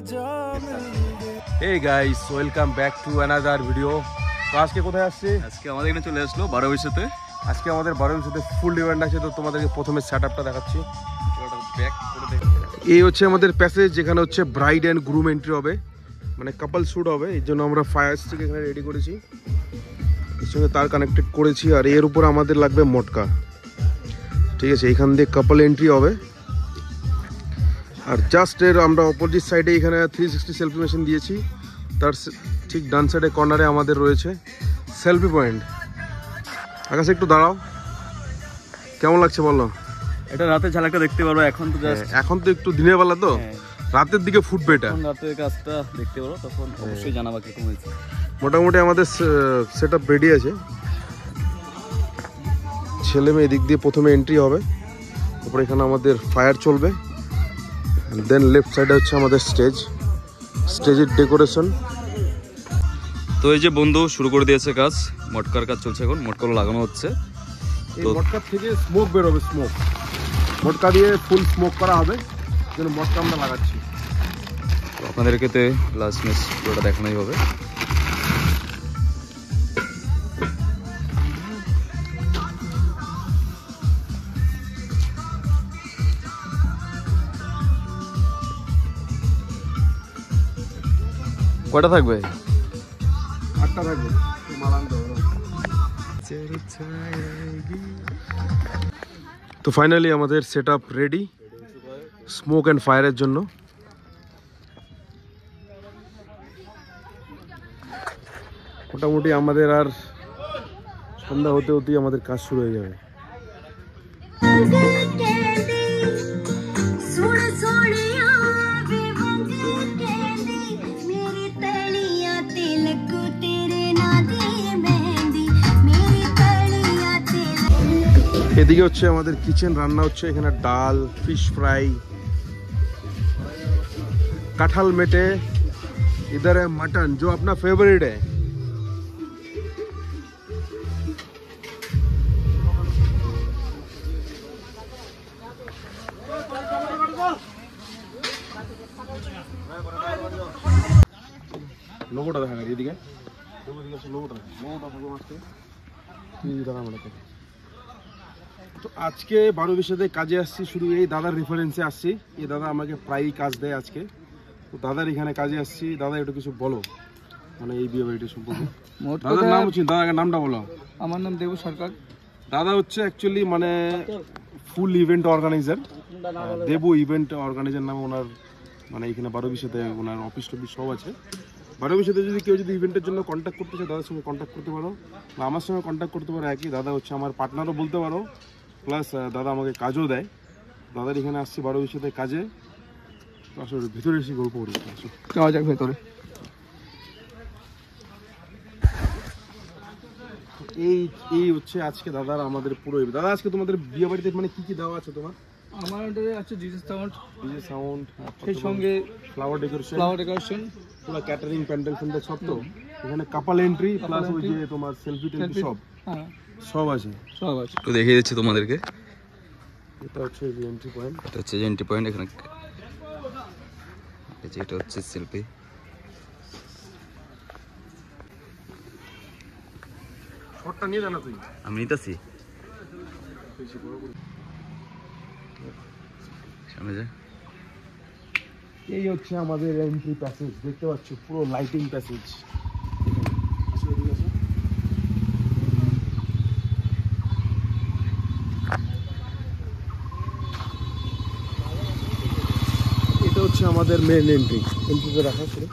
Hey guys, welcome back to another video. তো আজকে কোথায় আসছে? আজকে আমাদের এখানে চলে আসলো 12-20-তে। আজকে আমাদের 12-20-তে ফুল ইভেন্ট আছে, তো তোমাদেরকে প্রথমে সেটআপটা দেখাচ্ছি। এই হচ্ছে আমাদের প্যাসেজ, যেখানে হচ্ছে ব্রাইড এন্ড গ্রুম এন্ট্রি হবে, মানে কাপল শুট হবে। এর জন্য আমরা ফায়ার স্টিক এখানে রেডি করেছি, এর সঙ্গে তার কানেক্টেড করেছি, আর এর উপর আমাদের লাগবে মটকা। ঠিক আছে, এইখান দিয়ে কাপল এন্ট্রি হবে। আর জাস্ট এর আমরা অপোজিট সাইডে এখানে 360 সেলফি মেশিন দিয়েছি, তার ঠিক ডান সাইডে কর্নারে আমাদের রয়েছে সেলফি পয়েন্ট। আকাশে একটু দাঁড়াও, কেমন লাগছে বলো? এটা রাতে ঝালকটা দেখতে পারো। এখন তো জাস্ট এখন তো একটু দিনের বেলা, তো রাতের দিকে ফুটবে এটা। রাতের কাজটা দেখতে পারো, তখন অবশ্যই জানাবা কিরকম হয়েছে। মোটামুটি আমাদের সেটআপ রেডি আছে। ছেলে মেয়ে এদিক দিয়ে প্রথমে এন্ট্রি হবে, তারপর এখানে আমাদের ফায়ার চলবে, দেন লেফট সাইডে হচ্ছে আমাদের স্টেজের ডেকোরেশন। তো এই যে বন্ধু শুরু করে দিয়েছে কাজ, মটকার কাজ চলছে এখন, মটকাগুলো লাগানো হচ্ছে। এই মটকা থেকে স্মোক বের হবে, স্মোক মটকা দিয়ে ফুল স্মোক করা হবে, যেন মটকা আমরা লাগাচ্ছি। তো আপনাদেরকে তো লাস্ট মিস পুরোটা দেখানোই হবে। কয়টা থাকবে? 8টা থাকবে। তো ফাইনালি আমাদের সেটআপ রেডি স্মোক অ্যান্ড ফায়ারের জন্য। মোটামুটি আমাদের আর সন্ধ্যা হতে হতেই আমাদের কাজ শুরু হয়ে যাবে। এদিকে হচ্ছে আমাদের কিচেন, রান্না হচ্ছে এখানে ডাল, ফিশ ফ্রাই, कटहल मेटे, इधर है मटन जो अपना फेवरेट है। लोगोटा देखा ये दिखे लोगोटा। তো আজকে 12-20-তে কাজে আসছি, শুধু এই দাদার রেফারেন্সে আসছি। এই দাদা আমাকে প্রায়ই কাজ দেয়। আজকে তো দাদার এখানে কাজে আসছি। দাদা একটু কিছু বলো, মানে এই বিয়ে বাড়িটা সম্পর্কে। দাদার নাম হচ্ছে, দাদার নামটা বলো। আমার নাম দেবু সরকার। দাদা হচ্ছে অ্যাকচুয়ালি মানে full event organiser, Debu event organiser নামে ওনার, মানে এখানে 12-20-তে ওনার অফিস টফিস সব আছে। 12-20-তে যদি কেউ যদি ইভেন্টের জন্য কন্ট্যাক্ট করতে চায়, দাদার সঙ্গে কন্ট্যাক্ট করতে পারো, বা আমার সঙ্গে কন্ট্যাক্ট করতে পারো। একই দাদা হচ্ছে আমার পার্টনারও বলতে পারো, প্লাস দাদা আমাকে কাজও দেয়। দাদার এখানে আসছি 12-20-তে কাজে। আসলে ভিতরে এসে গল্প করি, যাওয়া যাক ভেতরে। এই হচ্ছে আজকে দাদার আমাদের পুরো। দাদা আজকে তোমাদের বিয়ে বাড়িতে মানে কি কি দেওয়া আছে তোমার? আমাদের আছে ডিজে সাউন্ড, সেই সঙ্গে ফ্লাওয়ার ডেকোরেশন, পুরো ক্যাটারিং, প্যান্ডেল ফ্যান্ডেল সব। তো এখানে কাপল এন্ট্রি প্লাস ওই যে তোমার সেলফি টেলফি সব আছে। একটু দেখিয়ে দিচ্ছি তোমাদেরকে। এটা হচ্ছে এন্ট্রি পয়েন্ট, এটা হচ্ছে এন্ট্রি পয়েন্ট। এখানে এটা হচ্ছে সেলফি। শটটা নিয়ে জানা তুই, আমি নিতেছি সামনে যা। এই হচ্ছে আমাদের এন্ট্রি প্যাসেজ, দেখতে পাচ্ছ পুরো লাইটিং প্যাসেজ। এটা হচ্ছে আমাদের মেন এন্ট্রিতে রাখা ছিল।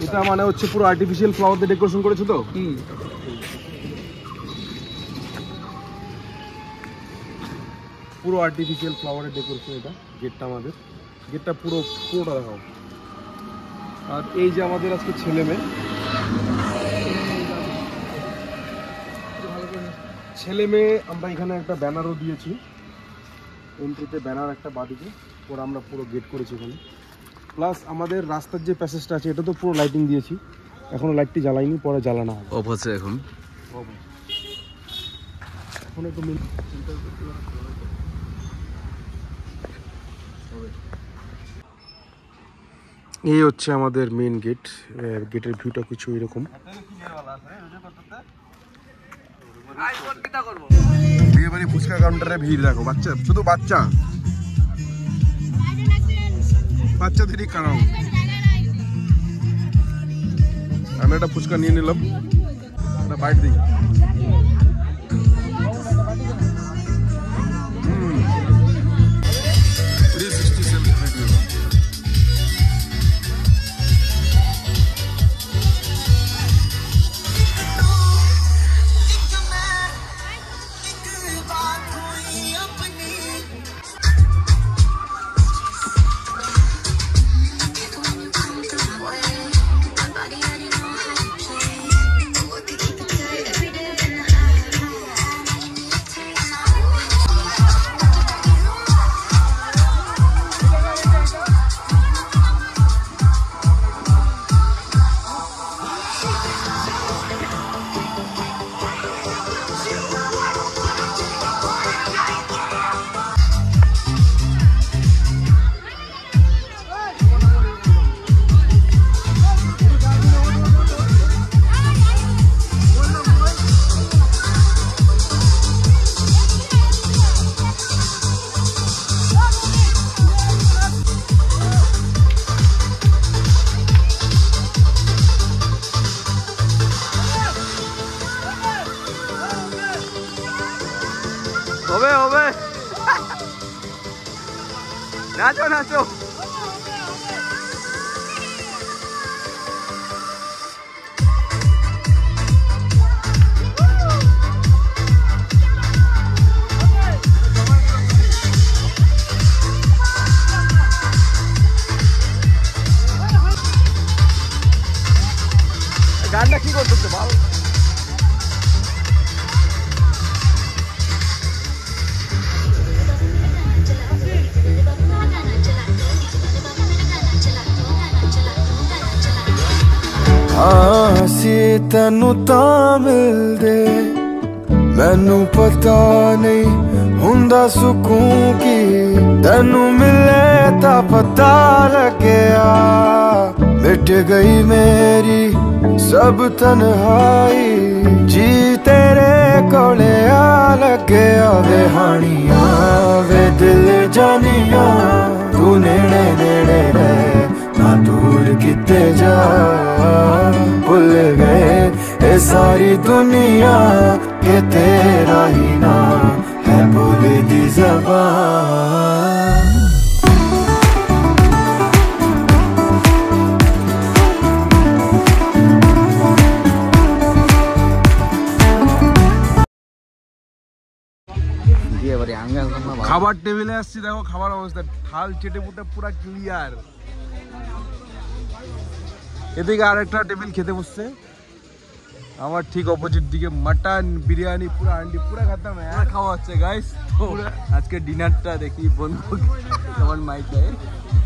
এটা মানে হচ্ছে পুরো আর্টিফিশিয়াল ফ্লাওয়ার দিয়ে ডেকোরেশন করেছে। তো পুরো আর্টিফিশিয়াল ফ্লাওয়ারের ডেকোরেশন। এটা গেটটা, আমাদের গেটটা পুরোটা দেখাও। আর এই যে আমাদের আজকে ছেলে মেয়ে আমরা এখানে একটা ব্যানারও দিয়েছি, এন্ট্রিতে ব্যানার একটা বাদিকে, ওরা আমরা পুরো গেট করেছি এখানে। প্লাস আমাদের রাস্তার যে প্যাসেজটা আছে এটা তো পুরো লাইটিং দিয়েছি, এখনো লাইটটি জ্বালাইনি, পরে জ্বালানো হবে। অফ আছে এখন। এখন একটু এই হচ্ছে আমাদের মেইন গেট। গেটের ভিউটা কিছু এরকম। বিয়ে বাড়ি ফুচকা কাউন্টারে ভিড় দেখো, বাচ্চা, শুধু বাচ্চা, বাচ্চাদেরই কারণ। আমি একটা ফুচকা নিয়ে নিলাম, একটা বাইট দিই। হবে হবে, নাচো নাচো। গানটা কি করতেছে ভালো? ਅਸੀਂ ਤੈਨੂੰ ਤਾਂ ਮਿਲਦੇ, ਮੈਨੂੰ ਪਤਾ ਨਹੀਂ ਹੁੰਦਾ ਸਕੂਨ ਕੀ, ਤੈਨੂੰ ਮਿਲੇ ਤਾਂ ਪਤਾ ਲੱਗਿਆ, ਮਿਟ ਗਈ ਮੇਰੀ ਸਭ ਤਨਹਾਈ, ਜੀ ਤੇਰੇ ਕੋਲੇ ਆ ਲੱਗਿਆ, ਵੇ ਹਾਣੀਆਂ ਵੇ ਦਿਲ ਜਾਨੀਆਂ, ਤੂੰ ਨੇੜੇ ਨੇੜੇ ਰਹਿ ना दूर किते जा, भूल गए ये सारी दुनिया के तेरा ही नाम है बोले दी ज़बान। খাবার টেবিলে আসছি, দেখো খাবার অবস্থা, থাল চেটে পুটে পুরা ক্লিয়ার। এদিকে আরেকটা টেবিল খেতে বসছে, আমার ঠিক অপোজিট দিকে মাটন বিরিয়ানি পুরো আন্ডি পুরো খাতাম খাওয়া হচ্ছে গাইস। আজকে ডিনারটা দেখি বন্ধু আমার মাইকে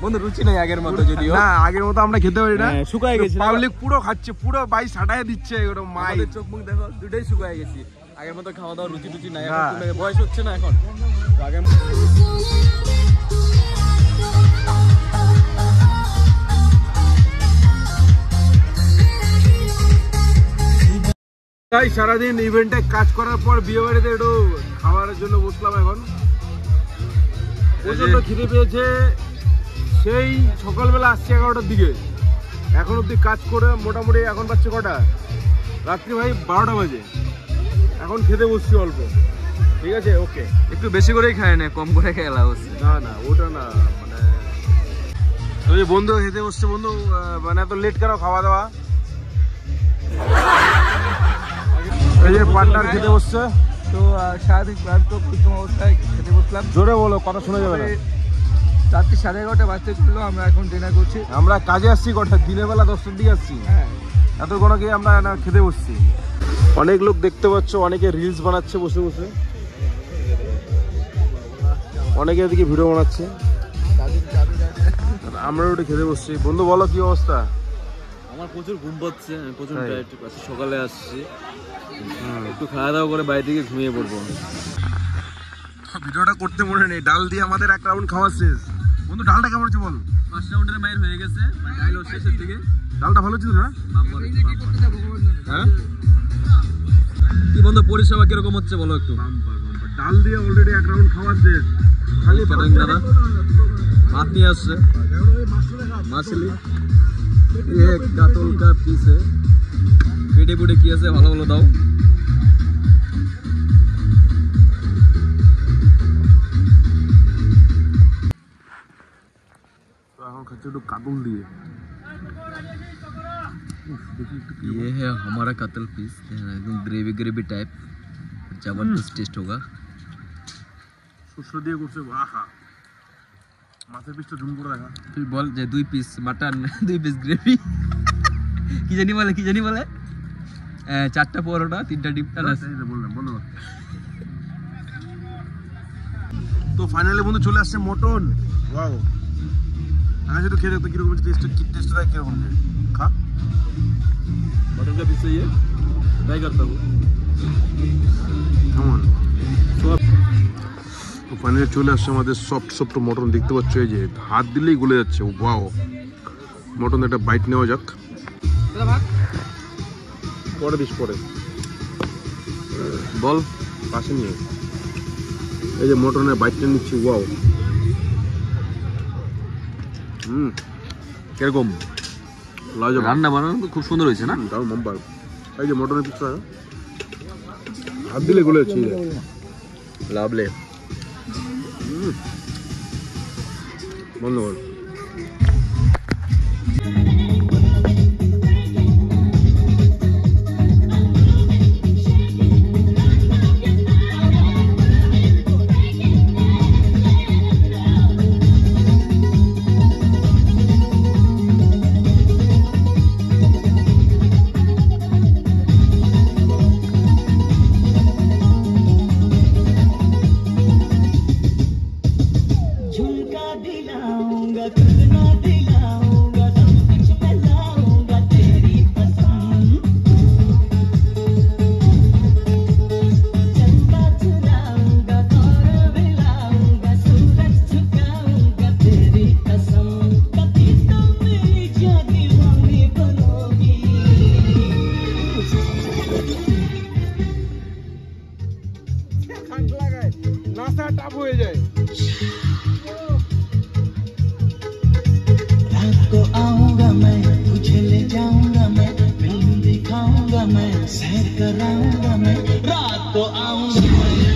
বন্ধু রুচি নাই আগের মতো, যদিও না আগের মতো আমরা খেতে পারি না, শুকায় গেছে, পাবলিক পুরো খাচ্ছে, পুরো বাই সাটায় দিচ্ছে, ওটা মাই চোখ মুখ দেখো দুটাই শুকায় গেছি। আগের মতো খাওয়া দাওয়া রুচি টুচি নাই, বয়স হচ্ছে না এখন তো আগে। তাই সারাদিন ইভেন্টে কাজ করার পর বিয়ে বাড়িতে একটু খাবারের জন্য বসলাম। এখন প্রচন্ড খিদে পেয়েছে, সেই সকালবেলা আসছে 11টার দিকে, এখন অব্দি কাজ করে মোটামুটি এখন পাচ্ছে কটা, রাত্রি ভাই 12টা বাজে, এখন খেতে বসছি অল্প। ঠিক আছে, ওকে, একটু বেশি করেই খায় না, কম করে খেলা হচ্ছে না না ওটা না, মানে ওই বন্ধু খেতে বসছে। বন্ধু মানে এত লেট কেন খাওয়া দাওয়া? এই যে পার্টনার খেতে বসছে, তো সারাদিন ক্লান্ত প্রথম অবস্থায় খেতে বসলাম। জোরে বলো, কথা শোনা যাবে না। রাত্রি 11:30 বাজতে চললো, আমরা এখন ডিনার করছি। আমরা কাজে আসছি কটা, দিনের বেলা 10টার দিকে আসছি, হ্যাঁ এত কোনো গিয়ে আমরা খেতে বসছি। অনেক লোক দেখতে পাচ্ছ, অনেকে রিলস বানাচ্ছে বসে বসে, অনেকে এদিকে ভিডিও বানাচ্ছে, আমরা ওটা খেতে বসছি। বন্ধু বলো কি অবস্থা? আমার প্রচুর ঘুম পাচ্ছে, আমি প্রচুর টায়ার্ড আছি, সকালে আসছি, একটু খাওয়া দাওয়া করে বাইরে থেকে ঘুমিয়ে পড়বো। ভিডিওটা করতে মনে নেই, ডাল দিয়ে আমাদের এক রাউন্ড খাওয়া শেষ। বন্ধু ডালটা কেমন হচ্ছে বল? ফার্স্ট রাউন্ডের মাইর হয়ে গেছে, ডাল শেষের দিকে। ডালটা ভালো ছিল না? হ্যাঁ কি বন্ধু পরিষেবা কিরকম হচ্ছে বলো একটু? ডাল দিয়ে অলরেডি এক রাউন্ড খাওয়া শেষ। খালি দাদা মাছ নিয়ে আসছে, মাছলি কাতল কা পিসে পেটে পুটে কি আছে ভালো ভালো দাও। এখন খাচ্ছে একটু কাতল দিয়ে। ये है हमारा कतल पीस, एकदम ग्रेवी ग्रेवी टाइप, जबरदस्त टेस्ट होगा। শস্য দিয়ে করছে, আহা মাছের পিসটা ঝুম করে দেখা। তুই বল যে 2 পিস মাটন 2 পিস গ্রেভি কি জানি বলে 4টা পরোটা 3টা ডিম বললাম বন্ধু। তো ফাইনালি বন্ধু চলে আসছে মটন। ওয়াও, আমি শুধু খেয়ে দেখতো কিরকম টেস্ট দেয়, কিরকম খা। मटन का पीस ये ट्राई करता हूँ। তো ফাইনালি চলে আসছে আমাদের সফট মটন, দেখতে পাচ্ছ এই যে হাত দিলেই গলে যাচ্ছে। ওয়াও, মটন একটা বাইট নেওয়া যাক। পরে দিস, পরে বল পাশে নিয়ে। এই যে মটনের বাইটটা নিচ্ছি। ওয়াও, কিরকম লাজবাব। রান্না বানানো তো খুব সুন্দর হয়েছে না? দারুণ মাম্বার। এই যে মটনের পিসটা হাত দিলে গলে যাচ্ছে। লাভলে বন্ধ কর। सैर कराऊंगा मैं, रात को आऊंगा मैं।